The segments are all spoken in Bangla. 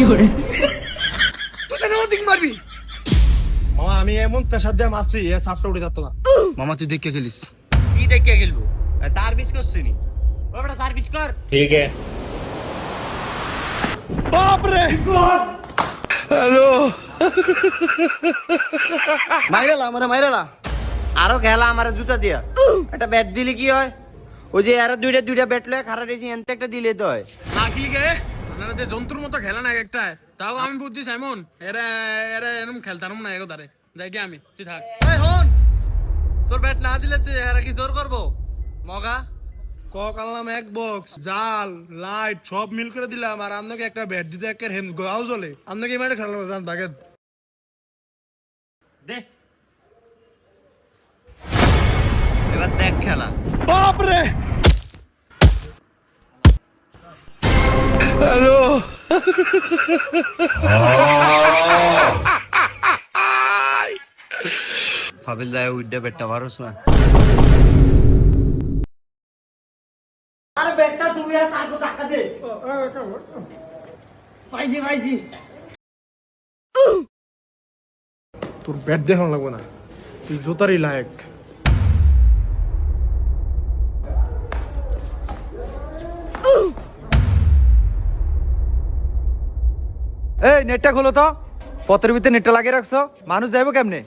তুই কেন ওদিক মারবি? মামা আমি এমন প্রেসার দিয়ে মারছি এ সাপটা উঠে যাচ্ছে না। মামা তুই দেখে খেলিস। কি দেখে খেলবো? সার্ভিস করছিস নি? ও বেটা সার্ভিস কর। ঠিক আছে। মাইরালা আমারে মাইরালা। আরো খেলা আমারে জুতা দিয়া। একটা ব্যাট দিলে কি হয়? ওই যে আর দুইটা ব্যাট লয়ে খারা দিয়েছি এনতে একটা দিলে তো হয়। না ঠিক আছে আপনারা যে জন্তুর মতো খেলে না একটা তাও আমি বুঝছি সাইমন এরা এরা এরকম খেলতাম না এগো তারে দেখি আমি তুই থাক এই হন তোর ব্যাট না দিলে তুই এরা কি জোর করবো মগা কক আনলাম এক বক্স জাল লাইট সব মিল করে দিলাম আর আপনাকে একটা ব্যাট দিতে একটা হেম গাও জ্বলে আপনাকে এই মাঠে খেলাম জান বাগে দে এবার দেখ খেলা। বাপ রে ফাবিল যায় উইডা ব্যাটটা মারুস না। আরে ব্যাটটা তুমি আর তারপর টাকা দে। পাইছি তোর ব্যাট দেখানো লাগবে না তুই জোতারই লায়ক। এই নেটটা খোলো তো, পথের ভিতরে নেটটা লাগিয়ে রাখছো, মানুষ যাইবো কেমনে?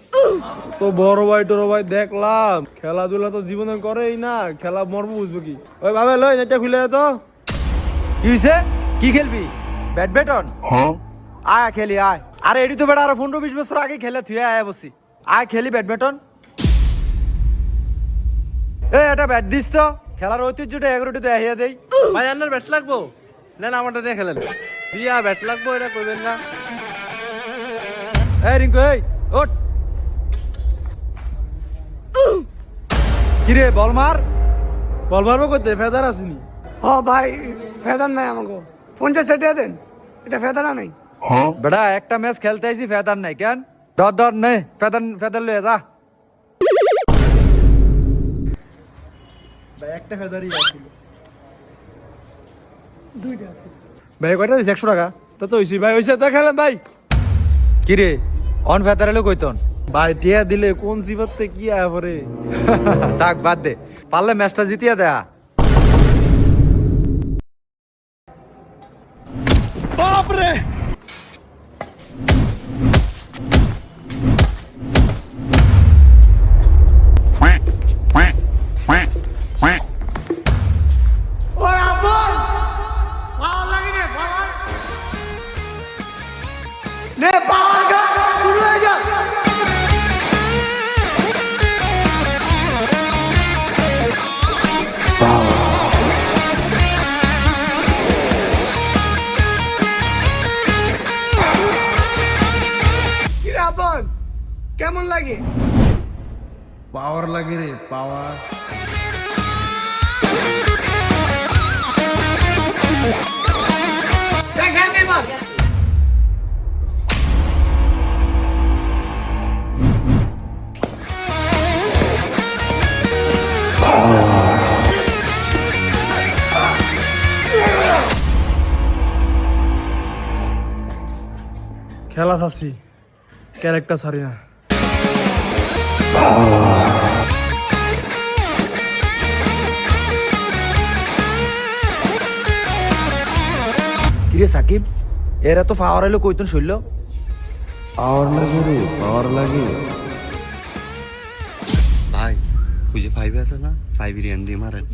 তো বড় ভাই টোর ভাই দেখলাম খেলাধুলা তো জীবনে করেই না, খেলা মর্ম বুঝবো কি। ওই ভাবে লই নেটটা খুলে তো। কি হইছে? কি খেলবি? ব্যাডমিন্টন? আয় খেলি আয়। আরে এডি তো বেটা আরো 15-20 বছর আগে খেলে থুয়ে আয় বসি। আয় খেলি ব্যাডমিন্টন। এই এটা ব্যাট দিস তো, খেলার ঐতিহ্যটা 11টি তো আহিয়া দেই। ভাই আপনার ব্যাট লাগবো না আমারটা দিয়ে খেলেন দিয়া ব্যাট লাগবো এটা করবেন না এই রিঙ্কু এই ওঠ। কিরে বল মার। বল মারবো করতে ফেদার আসেনি। ও ভাই ফেদার নাই আমাকে 50 টাকা দেন, এটা ফেদারা নাই। বেটা একটা ম্যাচ খেলতে আইছি ফেদার নাই কেন? ধর নে ফেদার লয়ে যা। ভাই একটা ফেদারই আছিল। দুইটা আছে। ভাই কয়টা দিছে 100 টাকা? তো হইছি ভাই হইছে তো খেলেন ভাই। কিরে অন ফেদার এলো কইতন? ভাই টিয়া দিলে কোন জিবাতে কি আয় পরে। থাক বাদ দে, পারলে ম্যাচটা জিতিয়া দেয়া। বাপ রে নে পাওয়ার গান শুরু হয়ে যা। কি রাবণ কেমন লাগে? পাওয়ার লাগে রে পাওয়ার। দেখা দেবা খেলা থাকছি ক্যারেক্টার সারি না। কিরে সাকিব এরা তো পাওয়ার এলো কইতন শুনলো। পাওয়ার লাগে রে পাওয়ার লাগে। ভাই ওই যে 5 আছে না 5 রিয়ান দিয়ে মারেন।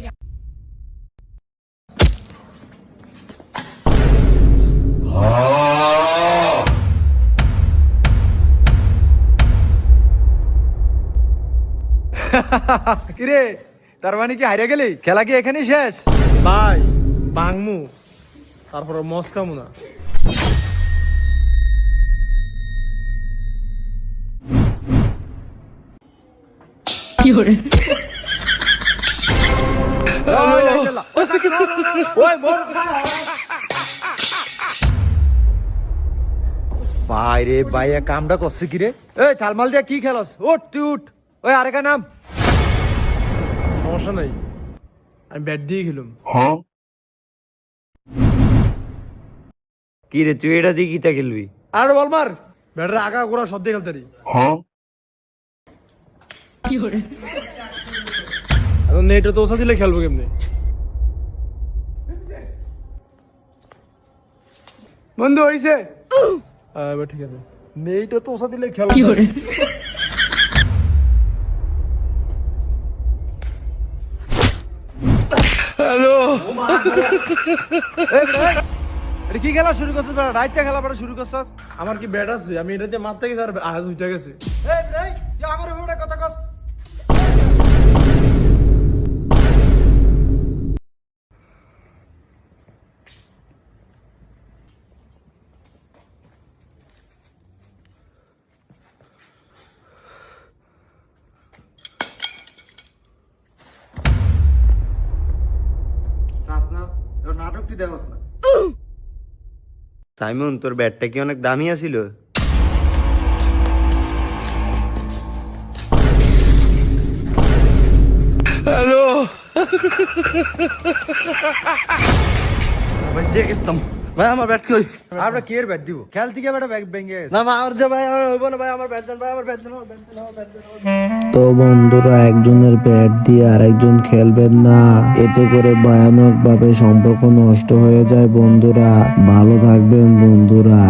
কিরে তার মানে কি হারিয়ে গেলি? খেলা কি এখানেই শেষ? ভাই বাংমু তারপরে মস্কামু না। ভাই রে ভাই কামটা করছে কিরে? এই থালমাল দিয়া কি খেলস? উঠ তুই উঠ। ওই আরেকা নাম। সমস্যা নাই আমি ব্যাট দিয়ে খেলুম। কি রে তুই এটা দিয়ে কিতা খেলবি? আর বল মার ব্যাটার আগা গোড়া সব দিয়ে খেলতে এখন নেটে তো ওসা দিলে খেলবো কেমনি? বন্ধু হইছে? এবার ঠিক আছে, নেটে তো ওসা দিলে খেলবো। এটা কি খেলা শুরু করছিস বেটা? রাইতে খেলা বেটা শুরু করছিস? আমার কি ব্যাট আছে? আমি এটাতে মারতে গেছি আর আজ উঠে গেছে। এই এই তুই আমার উপরে কথা কস। চাস না? তোর নাটক তুই দেখোস না? সাইমন তোর ব্যাটটা কি অনেক দামি আছিল? ভাই যে গেতাম ভাই আমার ব্যাট কই? আমরা কি এর ব্যাট দিব? খেল থেকে বেটা ব্যাগ ভেঙে গেছে। না ভাই আমার যে ভাই আমার হইব না ভাই, আমার ব্যাট দেন ভাই, আমার ব্যাট দেন, আমার ব্যাট দেন, আমার ব্যাট দেন। তো বন্ধুরা, একজনের ব্যাট দিয়ে আরেকজন খেলবেন না, এতে করে ভয়ানক ভাবে সম্পর্ক নষ্ট হয়ে যায় বন্ধুরা। ভালো থাকবেন বন্ধুরা।